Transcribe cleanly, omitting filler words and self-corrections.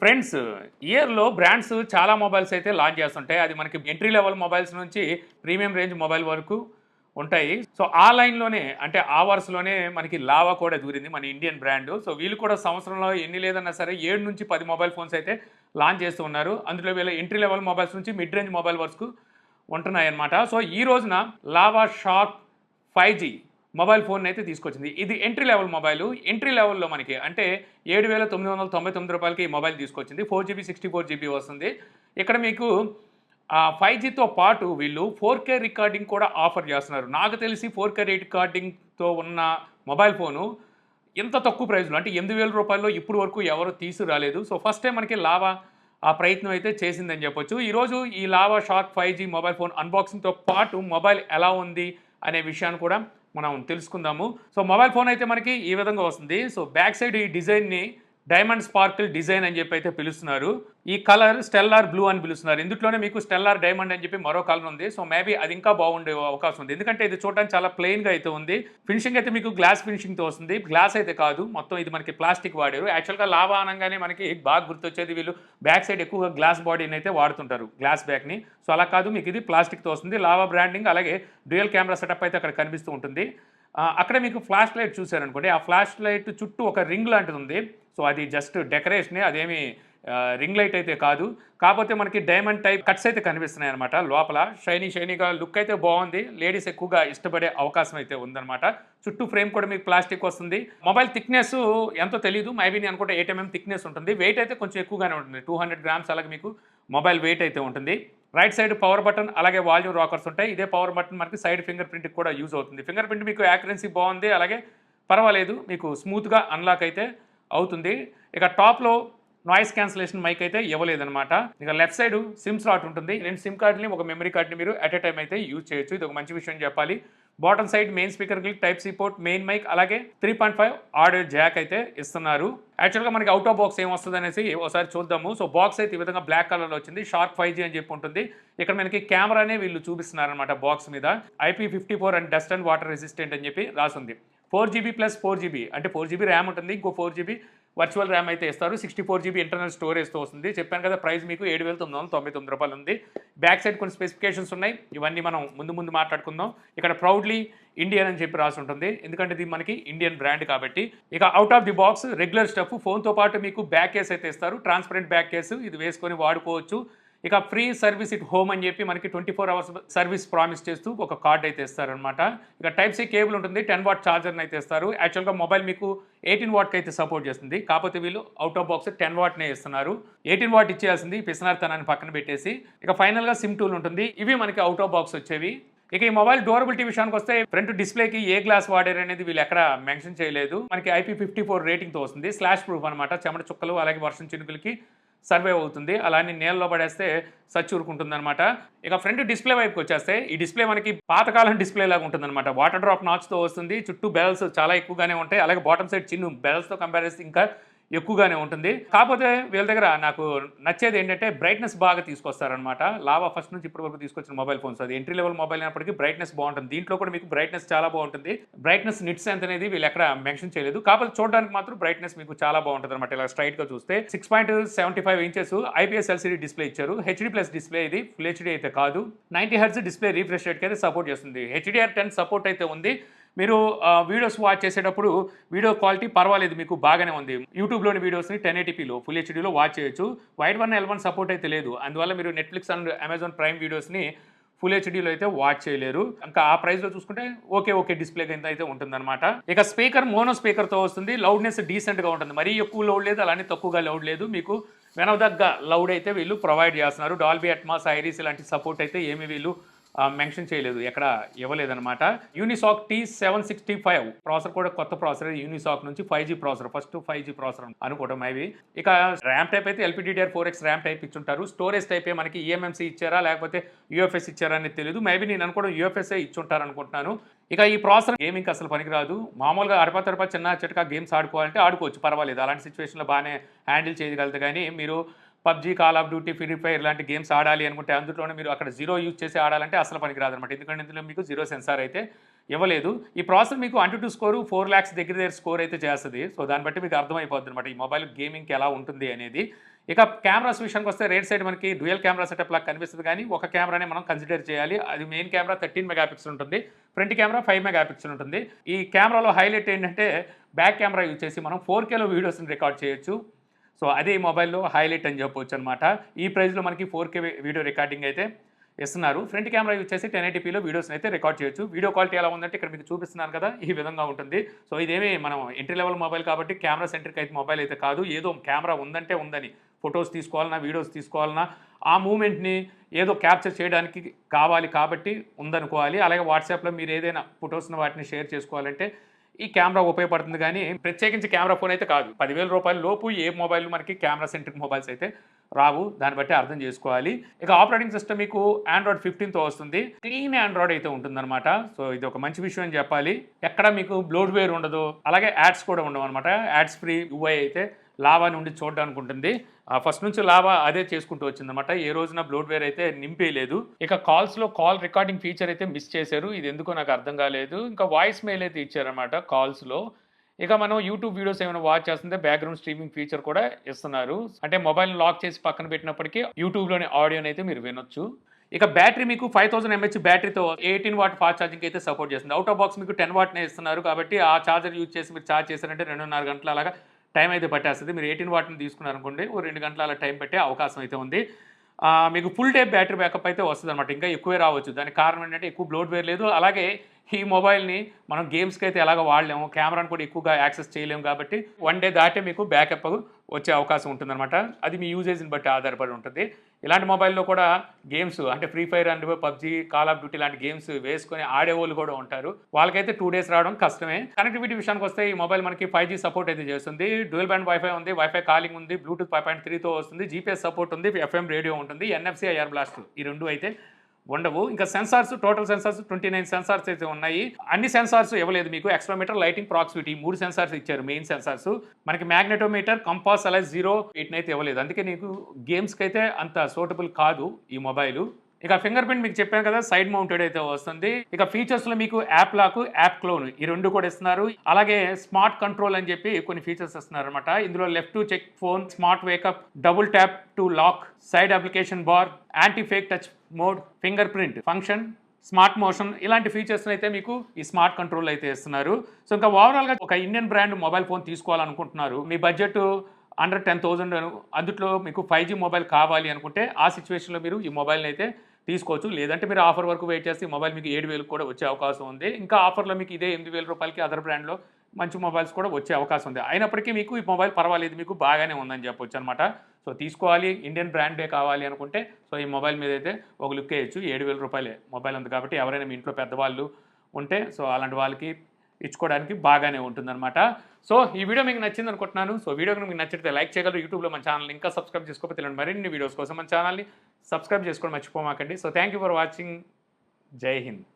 Friends, ఇయర్‌లో brands చాలా mobiles అయితే లాంచ్ చేస్తుంటాయి. అది మనకి ఎంట్రీ లెవెల్ మొబైల్స్ నుంచి ప్రీమియం రేంజ్ మొబైల్ వరకు ఉంటాయి. సో, ఆ లైన్‌లోనే అంటే ఆ వరుసలోనే మనకి లావా కూడా దూరింది. మన ఇండియన్ బ్రాండ్. సో, వీళ్ళు కూడా సంవత్సరంలో ఎన్ని లేదన్నా సరే 7-10 మొబైల్ ఫోన్స్ అయితే లాంచ్ చేస్తూ ఉన్నారు. అందులో వీళ్ళ ఎంట్రీ లెవెల్ మొబైల్స్ నుంచి మిడ్ రేంజ్ మొబైల్ వరకు ఉంటున్నాయన్నమాట. సో, ఈ రోజున lava Shark 5G mobile phone అయితే తీసుకొచ్చింది. ఇది ఎంట్రీ లెవెల్ మొబైలు. ఎంట్రీ లెవెల్‌లో మనకి అంటే రూ. 7,999కి ఈ మొబైల్ తీసుకొచ్చింది. 4 జీబీ, 64 జీబీ వస్తుంది. ఇక్కడ మీకు 5Gతో పాటు వీళ్ళు 4K రికార్డింగ్ కూడా ఆఫర్ చేస్తున్నారు. నాకు తెలిసి 4K రికార్డింగ్‌తో ఉన్న మొబైల్ ఫోను ఇంత తక్కువ ప్రైస్‌లో అంటే రూ. 8,000 ఇప్పటి వరకు ఎవరు తీసుకురాలేదు. సో, ఫస్ట్ టైం మనకి లావా ఆ ప్రయత్నం అయితే చేసిందని చెప్పొచ్చు. ఈరోజు ఈ Lava Shark 5G mobile phone అన్బాక్సింగ్‌తో పాటు మొబైల్ ఎలా ఉంది అనే విషయాన్ని కూడా మనం తెలుసుకుందాము. సో, మొబైల్ ఫోన్ అయితే మనకి ఈ విధంగా వస్తుంది. సో, బ్యాక్ సైడ్ ఈ డిజైన్‌ని డైమండ్ స్పార్కిల్ డిజైన్ అని చెప్పి అయితే పిలుస్తున్నారు. ఈ కలర్ స్టెల్లార్ బ్లూ అని పిలుస్తున్నారు. ఇందులోనే మీకు స్టెల్లార్ డైమండ్ అని చెప్పి మరో కలర్ ఉంది. సో, మేబీ అది ఇంకా బాగుండే అవకాశం ఉంది. ఎందుకంటే ఇది చూడడానికి చాలా ప్లెయిన్‌గా అయితే ఉంది. ఫినిషింగ్ అయితే మీకు గ్లాస్ ఫినిషింగ్‌తో వస్తుంది. గ్లాస్ అయితే కాదు. మొత్తం ఇది మనకి ప్లాస్టిక్ వాడారు. యాక్చువల్‌గా లావా అనగానే మనకి బాగా గుర్తొచ్చేది వీళ్ళు బ్యాక్ సైడ్ ఎక్కువగా గ్లాస్ బాడీని అయితే వాడుతుంటారు. గ్లాస్ బ్యాక్‌ని. సో, అలా కాదు మీకు ఇది ప్లాస్టిక్‌తో వస్తుంది. లావా బ్రాండింగ్ అలాగే డ్యూయల్ కెమెరా సెటప్ అయితే అక్కడ కనిపిస్తూ ఉంటుంది. అక్కడ మీకు ఫ్లాష్ లైట్ చూసారనుకోండి. ఆ ఫ్లాష్ లైట్ చుట్టూ ఒక రింగ్ లాంటిది ఉంది. సో, అది జస్ట్ డెకరేషనే. అదేమి రింగ్ లైట్ అయితే కాదు. కాకపోతే మనకి డైమండ్ టైప్ కట్స్ అయితే కనిపిస్తున్నాయన్నమాట లోపల. షైనీగా లుక్ అయితే బాగుంది. లేడీస్ ఎక్కువగా ఇష్టపడే అవకాశం అయితే ఉందన్నమాట. చుట్టూ ఫ్రేమ్ కూడా మీకు ప్లాస్టిక్ వస్తుంది. మొబైల్ థిక్‌నెస్ ఎంతో తెలీదు. మేబీ నేను అనుకుంటే 8 mm థిక్‌నెస్ ఉంటుంది. వెయిట్ అయితే కొంచెం ఎక్కువగానే ఉంటుంది. 200 గ్రామ్స్ అలాగే మీకు మొబైల్ వెయిట్ అయితే ఉంటుంది. రైట్ సైడ్ పవర్ బటన్ అలాగే వాల్యూమ్ రాకర్స్ ఉంటాయి. ఇదే పవర్ బటన్ మనకి సైడ్ ఫింగర్ ప్రింట్‌కి కూడా యూజ్ అవుతుంది. ఫింగర్ ప్రింట్ మీకు యాక్యురసీ బాగుంది. అలాగే పర్వాలేదు. మీకు స్మూత్‌గా అన్లాక్ అయితే అవుతుంది. ఇక టాప్‌లో నాయిస్ క్యాన్సిలేషన్ మైక్ అయితే ఇవ్వలేదన్నమాట. ఇక లెఫ్ట్ సైడ్ సిమ్ స్లాట్ ఉంటుంది. 2 సిమ్ కార్డ్‌ని ఒక మెమరీ కార్డ్‌ని మీరు అట్ ఎ టైమ్ అయితే యూజ్ చేయొచ్చు. ఇది ఒక మంచి విషయం చెప్పాలి. బాటమ్ సైడ్ మెయిన్ స్పీకర్‌కి type C port, main mic అలాగే 3.5 ఆడియో జాక్ అయితే ఇస్తున్నారు. యాక్చువల్‌గా మనకి అవుట్ ఆఫ్ బాక్స్ ఏమొస్తదనేసి ఒకసారి చూద్దాము. సో, బాక్స్ అయితే ఈ విధంగా బ్లాక్ కలర్‌లో వచ్చింది. షార్క్ 5G అని చెప్పి ఉంటుంది. ఇక్కడ మనకి కెమెరానే వీళ్ళు చూపిస్తున్నారనమాట బాక్స్ మీద. IP54 and dust and water resistant అని చెప్పి రాసుంది. 4GB ప్లస్ 4GB అంటే 4GB ర్యామ్ ఉంటుంది. ఇంకో 4GB వర్చువల్ ర్యామ్ అయితే ఇస్తారు. 64GB ఇంటర్నల్ స్టోరేజ్తో వస్తుంది. చెప్పాను కదా ప్రైస్ మీకు రూ. 7,999 ఉంది. బ్యాక్ సైడ్ కొన్ని స్పెసిఫికేషన్స్ ఉన్నాయి. ఇవన్నీ మనం ముందు మాట్లాడుకుందాం. ఇక్కడ ప్రౌడ్లీ ఇండియన్ అని చెప్పి రాసి ఉంటుంది. ఎందుకంటే ఇది మనకి ఇండియన్ బ్రాండ్ కాబట్టి. ఇక out of the box regular stuff ఫోన్తో పాటు మీకు బ్యాక్ కేస్ అయితే ఇస్తారు. Transparent back case. ఇది వేసుకొని వాడుకోవచ్చు. ఇక ఫ్రీ సర్వీస్ ఇట్ హోమ్ అని చెప్పి మనకి 24 అవర్స్ సర్వీస్ ప్రామిస్ చేస్తూ ఒక కార్డ్ అయితే ఇస్తారనమాట. ఇక టైప్ సి కేబుల్ ఉంటుంది. 10 వాట్ ఛార్జర్ని అయితే ఇస్తారు. యాక్చువల్గా మొబైల్ మీకు 18 వాట్కి అయితే సపోర్ట్ చేస్తుంది. కాకపోతే వీళ్ళు అవుట్ ఆఫ్ బాక్స్ 10 వాట్నే ఇస్తున్నారు. 18 వాట్ ఇచ్చేయాల్సింది పిసినారితనాన్ని పక్కన పెట్టేసి. ఇక ఫైనల్గా సిమ్ టూల్ ఉంటుంది. ఇవి మనకి అవుట్ ఆఫ్ బాక్స్ వచ్చేవి. ఇక ఈ మొబైల్ డ్యూరబిలిటీ విషయానికి వస్తే ఫ్రంట్ డిస్ప్లేకి ఏ గ్లాస్ వాడారు అనేది వీళ్ళు ఎక్కడ మెన్షన్ చేయలేదు. మనకి IP54 రేటింగ్తో వస్తుంది. స్లాష్ ప్రూఫ్ అనమాట. చెమట చుక్కలు అలాగే వర్షం చినుకులకి సర్వైవ్ అవుతుంది. అలానే నీళ్ళలో పడేస్తే సచ్చూరుకుంటుందన్నమాట. ఇక ఫ్రంట్ డిస్ప్లే వైపుకి వచ్చేస్తే ఈ డిస్ప్లే మనకి పాతకాలం డిస్ప్లే లాగా ఉంటుందన్నమాట. వాటర్ డ్రాప్ నాచ్తో వస్తుంది. చుట్టూ బెల్స్ చాలా ఎక్కువగానే ఉంటాయి. అలాగే బాటమ్ సైడ్ చిన్న బెల్స్తో కంపేర్ చేస్తే ఇంకా ఎక్కువగానే ఉంటుంది. కాకపోతే వీళ్ళ దగ్గర నాకు నచ్చేది ఏంటంటే బ్రైట్నెస్ బాగా తీసుకొస్తారనమాట. లావా ఫస్ట్ నుంచి ఇప్పటి వరకు తీసుకొచ్చిన మొబైల్ ఫోన్స్ అది ఎంట్రీ లెవెల్ మొబైల్ అయినప్పటికీ బ్రైట్నెస్ బాగుంటుంది. దీంట్లో కూడా మీకు బ్రైట్నెస్ చాలా బాగుంటుంది. బ్రైట్నెస్ నిట్స్ ఎంత అనేది వీళ్ళు ఎక్కడ మెన్షన్ చేయలేదు. కాకపోతే చూడడానికి మాత్రం బ్రైట్నెస్ మీకు చాలా బాగుంటుంది అనమాట. ఇలా స్ట్రైట్ గా చూస్తే 6.75 ఇంచెస్ IPS LCD డిస్ప్లే ఇచ్చారు. HD+ డిస్ప్లే ఇది ఫుల్ HD అయితే కాదు. 90 Hz డిస్ప్లే రీఫ్రెష్ రేట్ అయితే సపోర్ట్ చేస్తుంది. HDR10 సపోర్ట్ అయితే ఉంది. మీరు వీడియోస్ వాచ్ చేసేటప్పుడు వీడియో క్వాలిటీ పర్వాలేదు మీకు బాగానే ఉంది. యూట్యూబ్లోని వీడియోస్ని 1080pలో ఫుల్ హెచ్డీలో వాచ్ చేయొచ్చు. వైడ్ 1 L1 సపోర్ట్ అయితే లేదు. అందువల్ల మీరు నెట్ఫ్లిక్స్ అండ్ అమెజాన్ ప్రైమ్ వీడియోస్ని ఫుల్ హెచ్డీలో అయితే వాచ్ చేయలేరు. ఇంకా ఆ ప్రైస్లో చూసుకుంటే ఓకే డిస్ప్లే కింద అయితే ఉంటుందన్నమాట. ఇక స్పీకర్ మోనో స్పీకర్తో వస్తుంది. లౌడ్నెస్ డీసెంట్గా ఉంటుంది. మరీ ఎక్కువ లౌడ్ లేదు, అలానే తక్కువగా లౌడ్ లేదు. మీకు వెనవదగ్గ లౌడ్ అయితే వీళ్ళు ప్రొవైడ్ చేస్తున్నారు. డాల్బీ అట్మాస్, ఐరిస్ ఇలాంటి సపోర్ట్ అయితే ఏమి వీళ్ళు మెన్షన్ చేయలేదు, ఎక్కడ ఇవ్వలేదన్నమాట. యూనిసాక్ T765 ప్రాసెసర్ కూడా కొత్త ప్రాసెసర్. యూనిసాక్ నుంచి 5G processor, first 5G processor అనుకోవడం అవి. ఇక ర్యామ్ టైప్ అయితే LPDDR4X ర్యామ్ టైప్ ఇచ్చుంటారు. స్టోరేజ్ టైప్ మనకి eMMC ఇచ్చారా లేకపోతే UFS ఇచ్చారా అనేది తెలియదు. మేబీ నేను అనుకోవడం UFS ఇచ్చుంటారు అనుకుంటున్నాను. ఇక ఈ ప్రాసెసర్ గేమింగ్కి అసలు పనికిరాదు. మామూలుగా అడపా చిన్న చిటకా గేమ్స్ ఆడుకోవాలంటే ఆడుకోవచ్చు, పర్వాలేదు. అలాంటి సిచ్యువేషన్లో బాగానే హ్యాండిల్ చేయగలదు. కానీ మీరు PUBG, call of duty, free fire ఇలాంటి గేమ్స్ ఆడాలి అనుకుంటే అందులోనే మీరు అక్కడ జీరో యూజ్ చేసి ఆడాలంటే అసలు పనికిరాదు అనమాట. ఎందుకంటే ఇందులో మీకు జీరో సెన్సార్ అయితే ఇవ్వలేదు. ఈ ప్రాసెసర్ మీకు AnTuTu స్కోరు 4 lakhs దగ్గర స్కోర్ అయితే చేస్తుంది. సో దాన్ని బట్టి మీకు అర్థమైపోద్ది అనమాట ఈ మొబైల్ గేమింగ్కి ఎలా ఉంటుంది అనేది. ఇక కెమెరాస్ విషయానికి వస్తే రైట్ సైడ్ మనకి డ్యూయల్ కెమెరా సెటప్ లాగా కనిపిస్తుంది కానీ ఒక కెమెరానే మనం కన్సిడర్ చేయాలి. అది మెయిన్ కెమెరా 13 మెగాపిక్సెల్ ఉంటుంది. ఫ్రంట్ కెమెరా 5 మెగాపిక్సెల్ ఉంటుంది. ఈ కెమెరాలో హైలైట్ ఏంటంటే బ్యాక్ కెమెరా యూజ్ చేసి మనం 4Kలో వీడియోస్ని రికార్డ్ చేయొచ్చు. సో అదే ఈ మొబైల్లో హైలైట్ అని చెప్పవచ్చు అనమాట. ఈ ప్రైస్లో మనకి 4K వీడియో రికార్డింగ్ అయితే ఇస్తున్నారు. ఫ్రంట్ కెమెరా యూజ్ చేసి 1080pలో వీడియోస్ని అయితే రికార్డ్ చేయొచ్చు. వీడియో క్వాలిటీ ఎలా ఉందంటే ఇక్కడ మీకు చూపిస్తున్నాను కదా, ఈ విధంగా ఉంటుంది. సో ఇదేమి మనం ఎంట్రీ లెవెల్ మొబైల్ కాబట్టి కెమెరా సెంట్రిక్ అయితే మొబైల్ అయితే కాదు. ఏదో కెమెరా ఉందంటే ఉందని ఫొటోస్ తీసుకోవాలన్నా, వీడియోస్ తీసుకోవాలన్నా ఆ మూమెంట్ని ఏదో క్యాప్చర్ చేయడానికి కావాలి కాబట్టి ఉందనుకోవాలి. అలాగే వాట్సాప్లో మీరు ఏదైనా ఫొటోస్ని వాటిని షేర్ చేసుకోవాలంటే ఈ కెమెరా ఉపయోగపడుతుంది కానీ ప్రత్యేకించి కెమెరా ఫోన్ అయితే కాదు. 10,000 రూపాయల లోపు ఏ మొబైల్ మనకి కెమెరా సెంట్రిక్ మొబైల్స్ అయితే రావు. దాన్ని బట్టి అర్థం చేసుకోవాలి. ఇక ఆపరేటింగ్ సిస్టమ్ మీకు ఆండ్రాయిడ్ 15తో వస్తుంది. క్లీన్ ఆండ్రాయిడ్ అయితే ఉంటుందన్నమాట. సో ఇది ఒక మంచి విషయం అని చెప్పాలి. ఎక్కడ మీకు బ్లోడ్వేర్ ఉండదు, అలాగే యాడ్స్ కూడా ఉండవు అనమాట. యాడ్స్ ఫ్రీ యూఐ అయితే లావా నుండి చూడడానికి ఉంటుంది. ఫస్ట్ నుంచి లావా అదే చేసుకుంటూ వచ్చిందన్నమాట. ఏ రోజున బ్లోడ్వేర్ అయితే నింపేయలేదు. ఇక కాల్స్లో కాల్ రికార్డింగ్ ఫీచర్ అయితే మిస్ చేశారు. ఇది ఎందుకో నాకు అర్థం కాలేదు. ఇంకా వాయిస్ మెయిల్ అయితే ఇచ్చారనమాట కాల్స్లో. ఇక మనం యూట్యూబ్ వీడియోస్ ఏమైనా వాచ్ చేస్తుంటే బ్యాక్గ్రౌండ్ స్ట్రీమింగ్ ఫీచర్ కూడా ఇస్తున్నారు. అంటే మొబైల్ లాక్ చేసి పక్కన పెట్టినప్పటికీ యూట్యూబ్లోని ఆడియోని అయితే మీరు వినొచ్చు. ఇక బ్యాటరీ మీకు 5000 mAh బ్యాటరీతో 18 వాట్ ఫాస్ట్ ఛార్జింగ్ అయితే సపోర్ట్ చేస్తుంది. అవుట్ ఆఫ్ బాక్స్ మీకు 10 వాట్నే ఇస్తున్నారు కాబట్టి ఆ ఛార్జర్ యూజ్ చేసి మీరు ఛార్జ్ చేశారంటే 2.5 గంటల అలాగా టైం అయితే పట్టేస్తుంది. మీరు 18 వాట్ని తీసుకున్నారనుకోండి ఓ 2 గంటల అలా టైం పట్టే అవకాశం అయితే ఉంది. మీకు ఫుల్ డే బ్యాటరీ బ్యాకప్ అయితే వస్తుంది అనమాట. ఇంకా ఎక్కువే రావచ్చు. దానికి కారణం ఏంటంటే ఎక్కువ బ్లోడ్వేర్ లేదు. అలాగే ఈ మొబైల్ని మనం గేమ్స్కి అయితే ఎలాగ వాడలేము, కెమెరాని కూడా ఎక్కువగా యాక్సెస్ చేయలేము కాబట్టి 1 డే దాటే మీకు బ్యాకప్ వచ్చే అవకాశం ఉంటుందన్నమాట. అది మీ యూజేజ్ని బట్టి ఆధారపడి ఉంటుంది. ఇలాంటి మొబైల్లో కూడా గేమ్స్ అంటే free fire and PUBG, call of duty లాంటి గేమ్స్ వేసుకొని ఆడేవాళ్ళు కూడా ఉంటారు. వాళ్ళకైతే 2 డేస్ రావడం కష్టమే. కనెక్టివిటీ విషయానికి వస్తే ఈ మొబైల్ మనకి 5G సపోర్ట్ అయితే చేస్తుంది. డ్యూయల్ బ్యాండ్ వైఫై ఉంది, వైఫై కాలింగ్ ఉంది, బ్లూటూత్ 5.3తో వస్తుంది, GPS సపోర్ట్ ఉంది, FM రేడియో ఉంటుంది, NFC ఎయిర్ బ్లాస్ట్ ఈ రెండు అయితే ఉండవు. ఇంకా సెన్సార్స్ టోటల్ సెన్సార్స్ 29 సెన్సార్స్ అయితే ఉన్నాయి. అన్ని సెన్సార్స్ ఇవ్వలేదు మీకు. ఎక్స్ట్రామీటర్, లైటింగ్, ప్రాక్సిమిటీ 3 సెన్సార్స్ ఇచ్చారు మెయిన్ సెన్సార్స్. మనకి మ్యాగ్నెటోమీటర్, కంపాస్ అలా 0 వీటిని అయితే ఇవ్వలేదు. అందుకే నీకు గేమ్స్కి అయితే అంత సూటబుల్ కాదు ఈ మొబైల్. ఇక ఫింగర్ ప్రింట్ మీకు చెప్పాను కదా, సైడ్ మౌంటెడ్ అయితే వస్తుంది. ఇక ఫీచర్స్లో మీకు యాప్ లాక్, యాప్ క్లోన్ ఈ రెండు కూడా ఇస్తున్నారు. అలాగే స్మార్ట్ కంట్రోల్ అని చెప్పి కొన్ని ఫీచర్స్ ఇస్తున్నారు అనమాట. ఇందులో lift to check phone, smart wake up, double tap to lock, side application bar, anti fake touch mode, fingerprint function, smart motion ఇలాంటి ఫీచర్స్ అయితే మీకు ఈ స్మార్ట్ కంట్రోల్ అయితే ఇస్తున్నారు. సో ఇంకా ఓవరాల్గా ఒక ఇండియన్ బ్రాండ్ మొబైల్ ఫోన్ తీసుకోవాలనుకుంటున్నారు, మీ బడ్జెట్ అండర్ 10,000, అందులో మీకు 5G మొబైల్ కావాలి అనుకుంటే ఆ సిచ్యువేషన్లో మీరు ఈ మొబైల్ని అయితే తీసుకోవచ్చు. లేదంటే మీరు ఆఫర్ వరకు వెయిట్ చేస్తే ఈ మొబైల్ మీకు 7,000 కూడా వచ్చే అవకాశం ఉంది. ఇంకా ఆఫర్లో మీకు ఇదే 8,000 రూపాయలకి అదర్ బ్రాండ్లో మంచి మొబైల్స్ కూడా వచ్చే అవకాశం ఉంది. అయినప్పటికీ మీకు ఈ మొబైల్ పర్వాలేదు, మీకు బాగానే ఉందని చెప్పొచ్చు అనమాట. సో తీసుకోవాలి, ఇండియన్ బ్రాండే కావాలి అనుకుంటే సో ఈ మొబైల్ మీద అయితే ఒక లుక్ వేయచ్చు. 7,000 రూపాయలే మొబైల్ ఉంది కాబట్టి ఎవరైనా మీ ఇంట్లో పెద్దవాళ్ళు ఉంటే సో అలాంటి వాళ్ళకి ఇచ్చుకోవడానికి బాగానే ఉంటుందన్నమాట. సో ఈ వీడియో మీకు నచ్చింది అనుకుంటున్నాను. సో వీడియో మీకు నచ్చితే లైక్ చేయగలరు. యూట్యూబ్లో మన ఛానల్ ఇంకా సబ్స్క్రైబ్ చేసుకోకపోతే ఇలాంటి మరిన్ని వీడియోస్ కోసం మన ఛానల్ని సబ్స్క్రైబ్ చేసుకోవడం మర్చిపోమాకండి. So thank you for watching. జై హింద్.